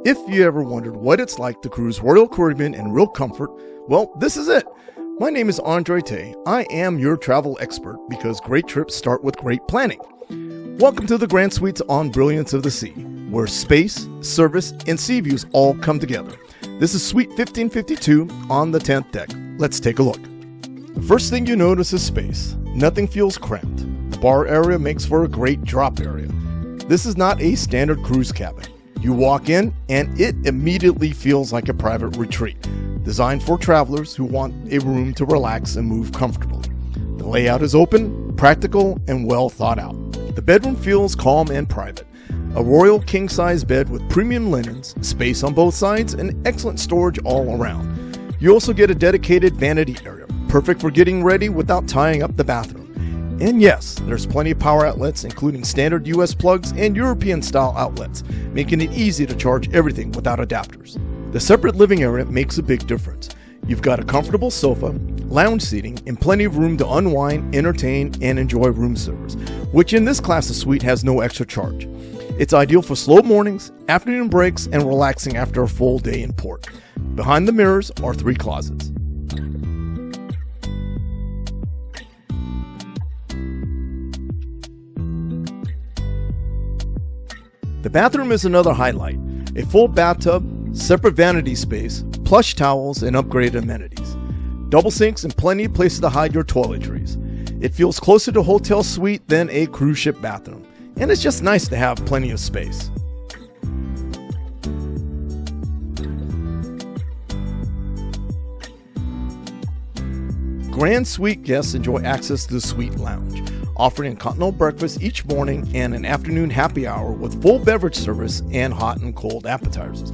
If you ever wondered what it's like to cruise Royal Caribbean in real comfort, well, this is it. My name is Andre Tay. I am your travel expert because great trips start with great planning. Welcome to the Grand Suites on Brilliance of the Sea, where space, service, and sea views all come together. This is Suite 1552 on the 10th deck. Let's take a look. The first thing you notice is space. Nothing feels cramped. The bar area makes for a great drop area. This is not a standard cruise cabin. You walk in and it immediately feels like a private retreat, designed for travelers who want a room to relax and move comfortably. The layout is open, practical, and well thought out. The bedroom feels calm and private. A royal king-size bed with premium linens, space on both sides, and excellent storage all around. You also get a dedicated vanity area, perfect for getting ready without tying up the bathroom. And yes, there's plenty of power outlets, including standard US plugs and European-style outlets, making it easy to charge everything without adapters. The separate living area makes a big difference. You've got a comfortable sofa, lounge seating, and plenty of room to unwind, entertain, and enjoy room service, which in this class of suite has no extra charge. It's ideal for slow mornings, afternoon breaks, and relaxing after a full day in port. Behind the mirrors are 3 closets. The bathroom is another highlight. A full bathtub, separate vanity space, plush towels, and upgraded amenities. Double sinks and plenty of places to hide your toiletries. It feels closer to a hotel suite than a cruise ship bathroom, and it's just nice to have plenty of space. Grand Suite guests enjoy access to the suite lounge, offering a continental breakfast each morning and an afternoon happy hour with full beverage service and hot and cold appetizers.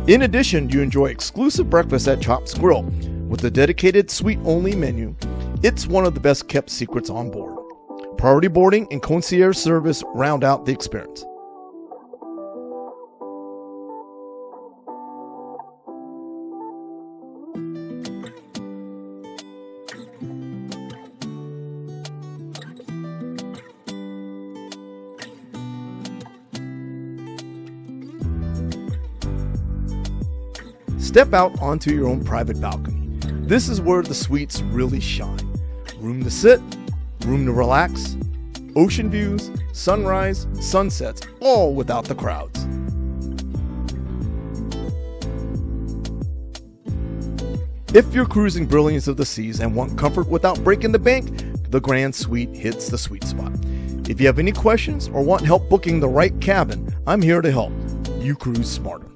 In addition, you enjoy exclusive breakfast at Chop's Grill with a dedicated suite-only menu. It's one of the best kept secrets on board. Priority boarding and concierge service round out the experience. Step out onto your own private balcony. This is where the suites really shine. Room to sit, room to relax, ocean views, sunrise, sunsets, all without the crowds. If you're cruising Brilliance of the Seas and want comfort without breaking the bank, the Grand Suite hits the sweet spot. If you have any questions or want help booking the right cabin, I'm here to help. You cruise smarter.